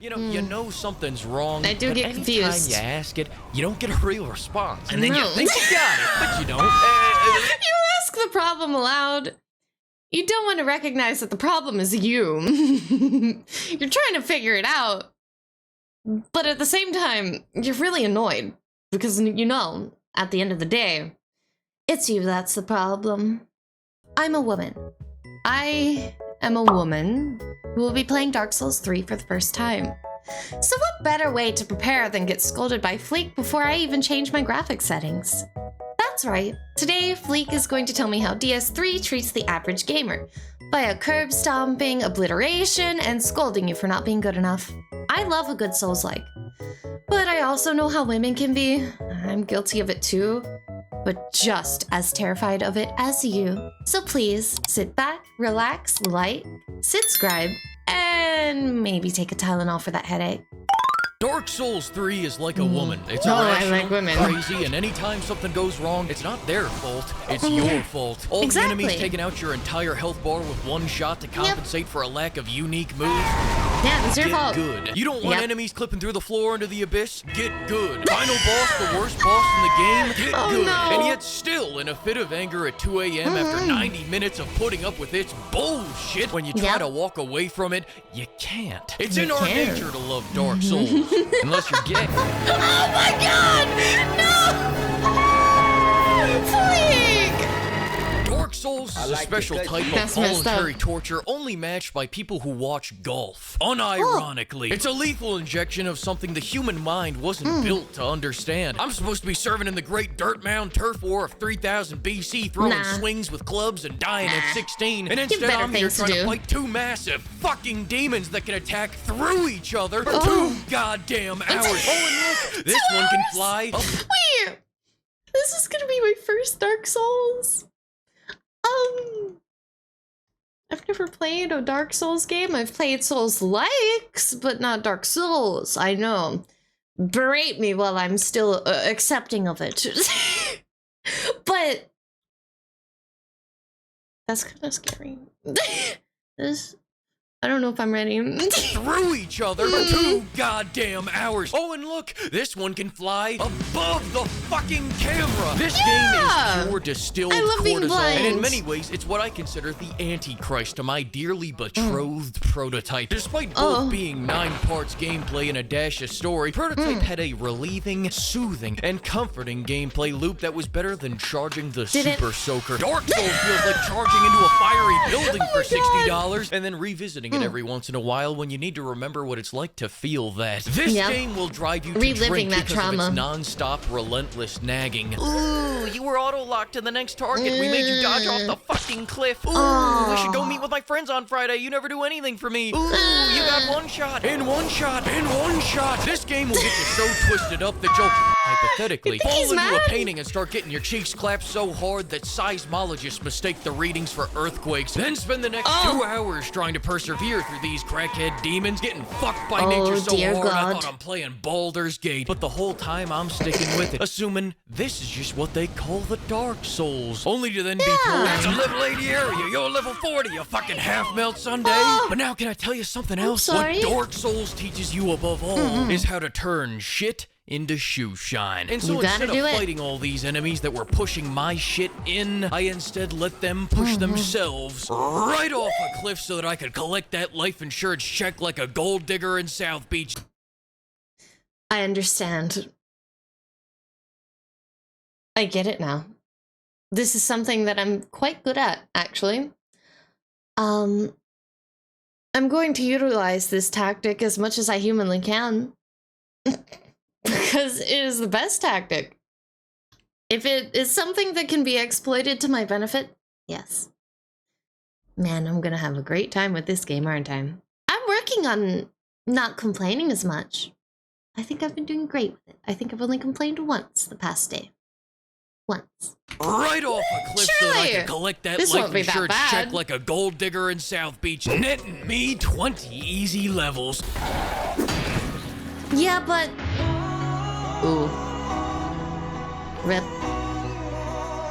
You know something's wrong. I do get confused. Anytime you ask it, you don't get a real response. And then you think you got it, but you don't. You ask the problem aloud. You don't want to recognize that the problem is you. You're trying to figure it out. But at the same time, you're really annoyed. Because you know, at the end of the day, it's you that's the problem. I'm a woman. I am a woman who will be playing Dark Souls 3 for the first time. So what better way to prepare than get scolded by Fleek before I even change my graphics settings? That's right. Today, Fleek is going to tell me how DS3 treats the average gamer via curb stomping, obliteration, and scolding you for not being good enough. I love a good Souls-like, but I also know how women can be. I'm guilty of it too, but just as terrified of it as you. So please, sit back, relax, like, subscribe, and maybe take a Tylenol for that headache. Dark Souls 3 is like a woman. It's I irrational, like women. crazy, and anytime something goes wrong, it's not their fault, it's your fault. All the enemies taking out your entire health bar with one shot to compensate for a lack of unique moves. Yeah, it's your fault. Get good. You don't want enemies clipping through the floor into the abyss? Get good. Final boss, the worst boss in the game? Get good. No. And yet still in a fit of anger at 2 a.m. after 90 minutes of putting up with its bullshit, when you try to walk away from it, you can't. It's in our nature to love Dark Souls. Unless you're gay. Oh my god! No! Fleek! Dark Souls is a special type of voluntary torture only matched by people who watch golf. Unironically, it's a lethal injection of something the human mind wasn't built to understand. I'm supposed to be serving in the great dirt mound turf war of 3000 BC, throwing swings with clubs and dying at 16, and instead I'm here trying to fight two massive fucking demons that can attack through each other for 2 goddamn hours. Oh, and look, this one can fly. Wait! This is gonna be my first Dark Souls. I've never played a Dark Souls game. I've played Souls-likes, but not Dark Souls. I know. Berate me while I'm still accepting of it. But that's kind of scary. I don't know if I'm ready. Through each other for 2 goddamn hours. Oh, and look, this one can fly above the fucking camera. This game is pure distilled cortisol, and in many ways, it's what I consider the antichrist to my dearly betrothed Prototype. Despite both being 9 parts gameplay and a dash of story, Prototype had a relieving, soothing, and comforting gameplay loop that was better than charging the Super Soaker. Dark Souls feels like charging into a fiery building for $60 and then revisiting it every once in a while when you need to remember what it's like to feel that. This game will drive you to drink because of its non-stop, relentless nagging. Ooh, you were auto-locked to the next target. We made you dodge off the fucking cliff. Ooh, we should go meet with my friends on Friday. You never do anything for me. Ooh, you got one shot. In one shot. In one shot. This game will get you so twisted up that you'll, hypothetically, fall into a painting and start getting your cheeks clapped so hard that seismologists mistake the readings for earthquakes. Then spend the next 2 hours trying to persevere through these crackhead demons, getting fucked by nature so hard I thought I'm playing Baldur's Gate. But the whole time I'm sticking with it, assuming this is just what they call the Dark Souls. Only to then be told, it's a level 80 area, you're level 40, you fucking half-melt Sunday. But now can I tell you something else? What Dark Souls teaches you above all is how to turn shit into shoe shine. And so instead of fighting all these enemies that were pushing my shit in, I instead let them push themselves right off a cliff so that I could collect that life insurance check like a gold digger in South Beach. I understand. I get it now. This is something that I'm quite good at, actually. I'm going to utilize this tactic as much as I humanly can. Because it is the best tactic. If it is something that can be exploited to my benefit, yes. Man, I'm gonna have a great time with this game, aren't I? I'm working on not complaining as much. I think I've been doing great with it. I think I've only complained once the past day. Once. Right off a cliff so that I could collect that life insurance check like a gold digger in South Beach, netting me 20 easy levels. Yeah, but... Ooh. Rip.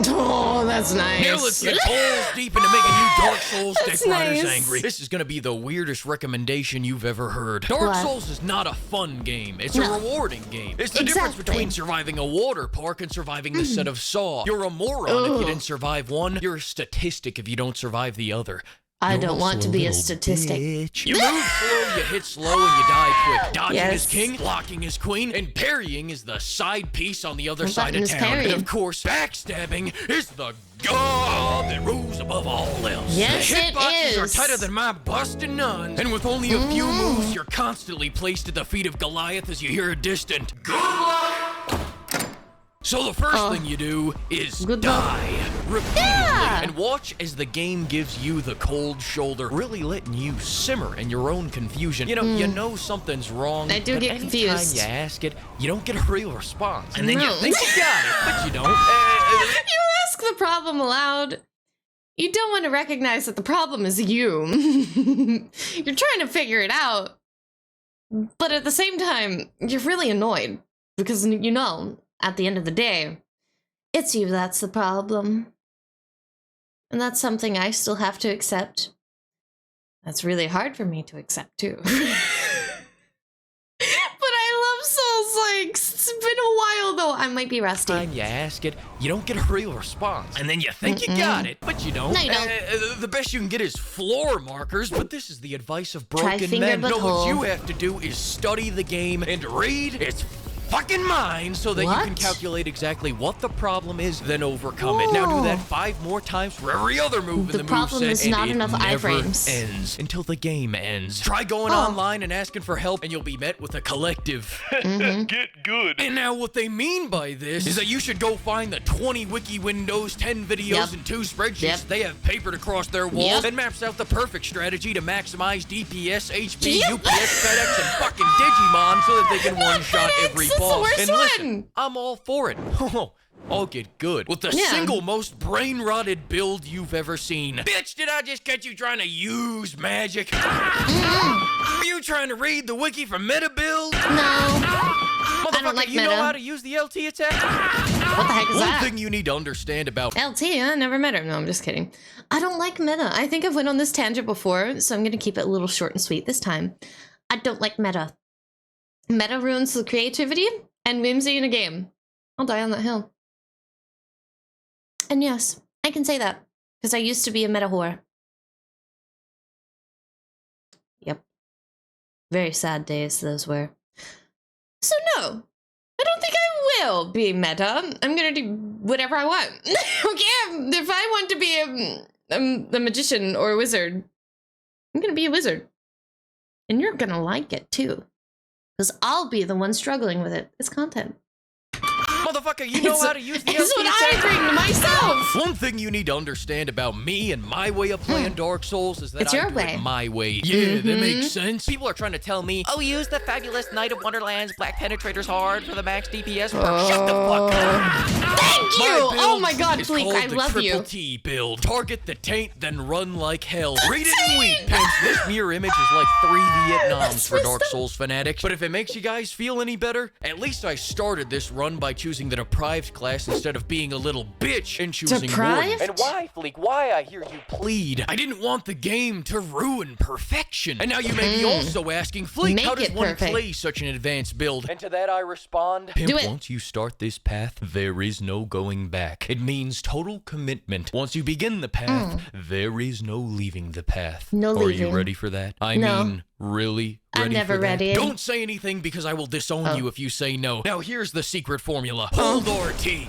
Oh, that's nice. Now let's get balls deep into making you Dark Souls That's deck riders nice. angry. This is gonna be the weirdest recommendation you've ever heard. Dark Souls is not a fun game. It's a rewarding game. It's the difference between surviving a water park and surviving the set of Saw. You're a moron if you didn't survive one. You're a statistic if you don't survive the other. I don't want to be a statistic. Bitch. You move slow, you hit slow, and you die quick. Dodging is king, blocking is queen, and parrying is the side piece on the other side of town. And of course, backstabbing is the god that rules above all else. Yes, the hitboxes it are is. tighter than my busted nuns, and with only a few moves, you're constantly placed at the feet of Goliath as you hear a distant "Good luck!" So the first thing you do is die repeatedly and watch as the game gives you the cold shoulder, really letting you simmer in your own confusion. You know something's wrong. I do get confused. Anytime you ask it, you don't get a real response. And then you think you got it, but you don't. You ask the problem aloud. You don't want to recognize that the problem is you. You're trying to figure it out. But at the same time, you're really annoyed. Because, at the end of the day, it's you that's the problem. And that's something I still have to accept. That's really hard for me to accept, too. But I love Souls-likes. It's been a while, though. I might be rusty. Anytime you ask it, you don't get a real response. And then you think you got it, but you don't. No, you don't. The best you can get is floor markers, but this is the advice of broken men. No, what you have to do is study the game and read its fucking mind so that you can calculate exactly what the problem is, then overcome it. Now do that 5 more times for every other move in the moveset. The problem is not enough iframes. Ends until the game ends. Try going online and asking for help, and you'll be met with a collective get good. And now what they mean by this is that you should go find the 20 wiki windows, 10 videos, and 2 spreadsheets they have papered across their walls and maps out the perfect strategy to maximize DPS, HP, UPS, FedEx, and fucking Digimon so that they can one-shot every boss. And listen, I'm all for it. I'll get good with the single most brain-rotted build you've ever seen. Bitch, did I just catch you trying to use magic? Are you trying to read the wiki for meta build? No. I don't like you know how to use the LT attack? What the heck is that? One thing you need to understand about LT, I never met her. No, I'm just kidding. I don't like meta. I think I've went on this tangent before, so I'm going to keep it a little short and sweet this time. I don't like meta. Meta ruins the creativity and whimsy in a game. I'll die on that hill. And yes, I can say that, because I used to be a meta whore. Yep. Very sad days those were. So no, I don't think I will be meta. I'm gonna do whatever I want. Okay, if I want to be a magician or a wizard, I'm gonna be a wizard. And you're gonna like it too. Because I'll be the one struggling with it. It's content. Motherfucker, you know how to use the It's what I bring to myself. One thing you need to understand about me and my way of playing Dark Souls is that It's I your do way. it my way. Yeah, that makes sense. People are trying to tell me, oh, use the fabulous Knight of Wonderland's Black Penetrators hard for the max DPS. Shut the fuck up. Thank you. Oh my god, it's Fleek, called I the love you. Triple T build. Target the taint, then run like hell. Read it in wheat pence. This mirror image is like 3 Vietnams for Dark Souls fanatics. But if it makes you guys feel any better, at least I started this run by choosing the deprived class instead of being a little bitch and choosing Deprived? Warden. And why, Fleek? Why, I hear you plead? I didn't want the game to ruin perfection. And now you may be also asking, Fleek, how does one play such an advanced build? And to that I respond, Pimp, once you start this path, there is no going back. It means total commitment. Once you begin the path, there is no leaving the path. No leaving. Are you ready for that? I mean, really ready I'm never for that? ready. Don't say anything because I will disown you if you say no. Now here's the secret formula. Hold RT. This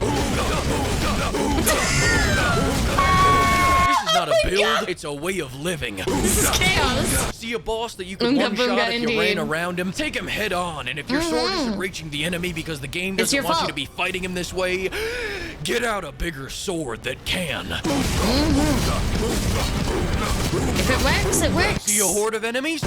is not a build, it's a way of living. This is chaos. See a boss that you can one-shot if you ran around him? Take him head on, and if your sword isn't reaching the enemy because the game doesn't want you to be fighting him this way, get out a bigger sword that can. If it works, it works. See a horde of enemies?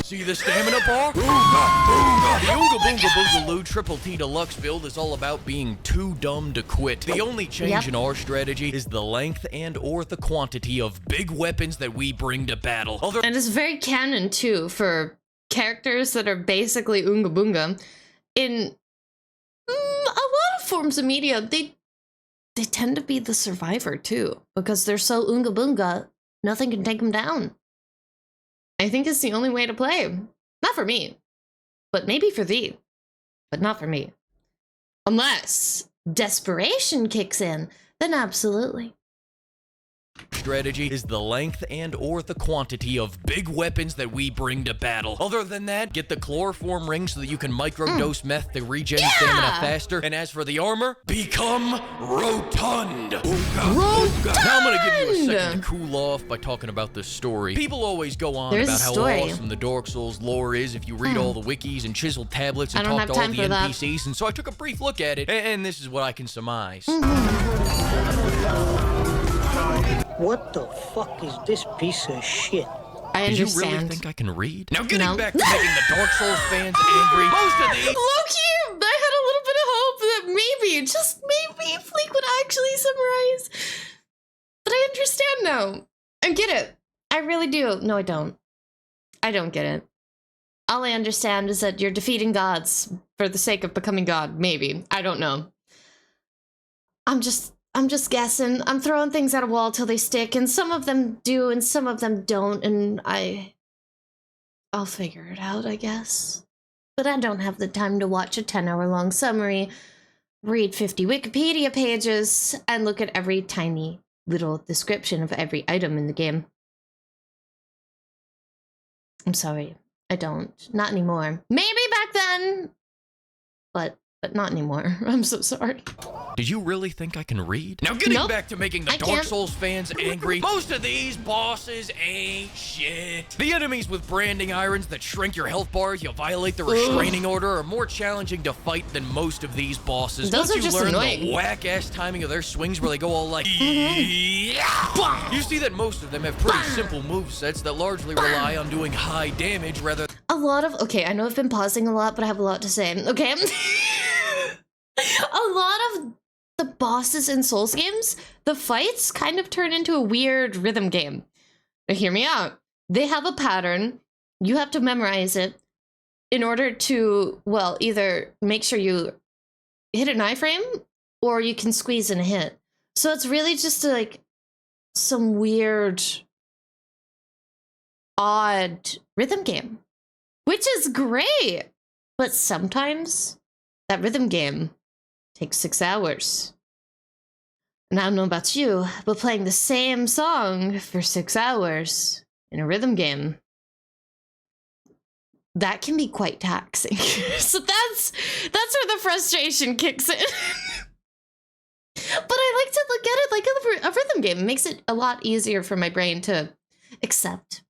See the stamina bar? The Oonga Boonga Boogaloo Triple T Deluxe build is all about being too dumb to quit. The only change in our strategy is the length and or the quantity of big weapons that we bring to battle. And it's very canon, too, for characters that are basically Oonga Boonga. In a lot of forms of media, they they tend to be the survivor too, because they're so oonga boonga, nothing can take them down. I think it's the only way to play. Not for me, but maybe for thee, but not for me. Unless desperation kicks in, then absolutely. Strategy is the length and or the quantity of big weapons that we bring to battle. Other than that, get the chloroform ring so that you can microdose meth to regen stamina faster. And as for the armor, become rotund. Ooga. Now I'm gonna give you a second to cool off by talking about the story. People always go on about how awesome the Dark Souls lore is if you read all the wikis and chiseled tablets and talk to all the NPCs. And so I took a brief look at it, and this is what I can surmise. What the fuck is this piece of shit? I understand. Do you really think I can read? Now getting back to making the Dark Souls fans angry, most of these... Low-key, I had a little bit of hope that maybe, just maybe, Fleek would actually summarize. But I understand now. I get it. I really do. No, I don't. I don't get it. All I understand is that you're defeating gods for the sake of becoming God. Maybe. I don't know. I'm just guessing. I'm throwing things at a wall till they stick, and some of them do and some of them don't, and I'll figure it out, I guess. But I don't have the time to watch a 10-hour-long summary, read 50 Wikipedia pages, and look at every tiny little description of every item in the game. I'm sorry. I don't. Not anymore. Maybe back then, but not anymore. I'm so sorry. Did you really think I can read? Now getting back to making the Dark Souls fans angry, most of these bosses ain't shit. The enemies with branding irons that shrink your health bars, you violate the restraining order, are more challenging to fight than most of these bosses. Those Once are you just learn annoying. the whack-ass timing of their swings where they go all like, you see that most of them have pretty simple movesets that largely rely on doing high damage rather than... Okay, I know I've been pausing a lot, but I have a lot to say. Okay. A lot of the bosses in Souls games, the fights kind of turn into a weird rhythm game. Now, hear me out. They have a pattern. You have to memorize it in order to, well, either make sure you hit an iframe or you can squeeze in a hit. So it's really just like some weird, odd rhythm game, which is great. But sometimes that rhythm game takes 6 hours. And I don't know about you, but playing the same song for 6 hours in a rhythm game, that can be quite taxing. So that's where the frustration kicks in. But I like to look at it like a rhythm game. It makes it a lot easier for my brain to accept.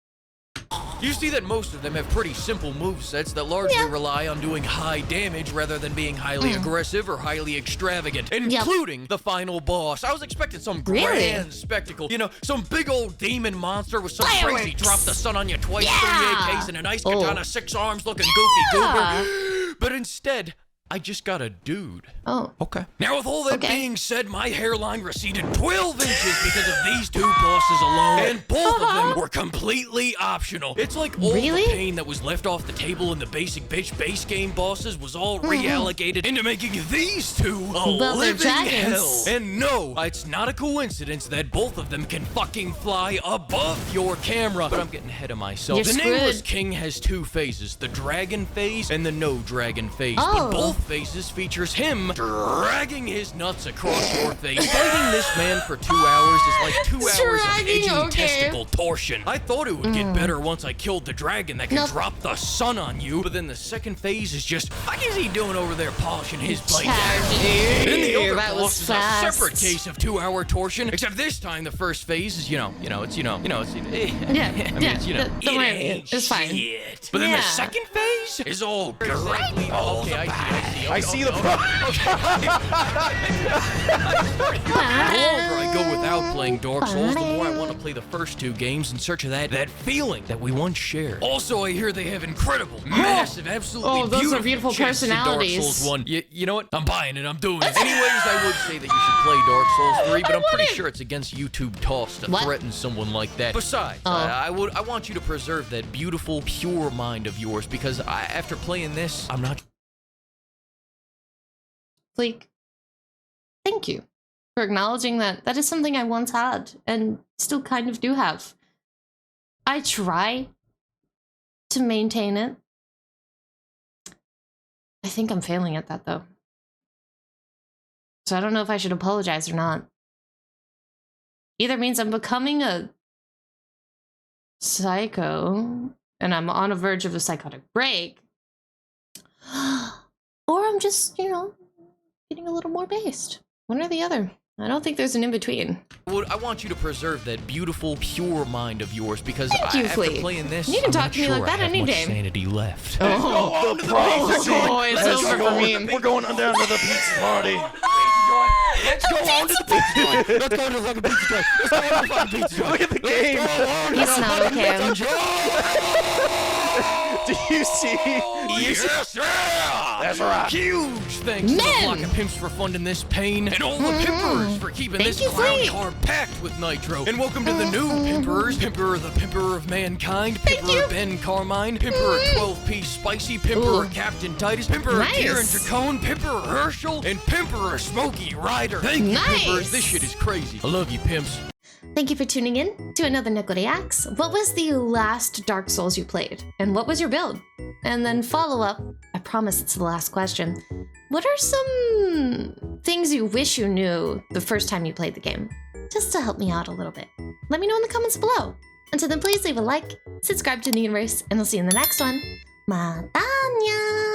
You see that most of them have pretty simple movesets that largely rely on doing high damage rather than being highly aggressive or highly extravagant, including the final boss. I was expecting some grand spectacle, you know, some big old demon monster with some crazy drop the sun on you twice 38 case and a nice katana 6 arms looking goofy goober. But instead, I just got a dude. Oh. Okay. Now, with all that being said, my hairline receded 12 inches because of these 2 bosses alone, and both of them were completely optional. It's like all the pain that was left off the table in the basic bitch base game bosses was all reallocated into making these 2 a living hell. And no, it's not a coincidence that both of them can fucking fly above your camera. But I'm getting ahead of myself. The Nameless King has 2 phases, the dragon phase and the no dragon phase. But both phases features him dragging his nuts across your face. Fighting this man for 2 hours is like 2 hours of edging testicle torsion. I thought it would get better once I killed the dragon that can drop the sun on you, but then the second phase is just, what is he doing over there polishing his blade? Then the other boss is a separate case of 2-hour torsion, except this time the first phase is, don't worry, it's fine. But then the second phase is all great. Okay, I see the problem. The longer I go without playing Dark Souls, the more I want to play the first 2 games in search of that feeling that we once shared. Also, I hear they have incredible, massive, absolutely those beautiful personalities. Dark Souls 1. You know what? I'm buying it. I'm doing it. Anyways, I would say that you should play Dark Souls 3, but I'm pretty sure it's against YouTube toss to threaten someone like that. Besides, I want you to preserve that beautiful, pure mind of yours, because after playing this, I'm not... Fleek, thank you for acknowledging that that is something I once had and still kind of do have. I try to maintain it. I think I'm failing at that though. So I don't know if I should apologize or not. Either means I'm becoming a psycho and I'm on a verge of a psychotic break, or I'm just, you know, getting a little more based. One or the other. I don't think there's an in-between. Well, I want you to preserve that beautiful, pure mind of yours because after playing this, you can talk to me like that any day. Sanity left. Oh, the prophecy. It's over for me. We're going on down to the pizza party. Let's go on to the pizza joint. Let's go to the fucking pizza joint. Let's go on to the fucking pizza joint. Look at the game. It's not okay. Do you see? Yes, yeah! That's right. Huge thanks to the flock of pimps for funding this pain, and all the pimpers for keeping this clown car packed with nitro. And welcome to the new pimpers. Pimper, the pimper of mankind. Pimper Ben Carmine. Pimper 12-piece spicy. Pimper Captain Titus. Pimper Kieran Jacone. Pimper Herschel. And Pimper Smokey Ryder. Thank you, pimpers. This shit is crazy. I love you, pimps. Thank you for tuning in to another Neko Reacts. What was the last Dark Souls you played? And what was your build? And then follow up, I promise it's the last question. What are some things you wish you knew the first time you played the game? Just to help me out a little bit. Let me know in the comments below. Until then, please leave a like, subscribe to the universe, and I'll see you in the next one. Matanya!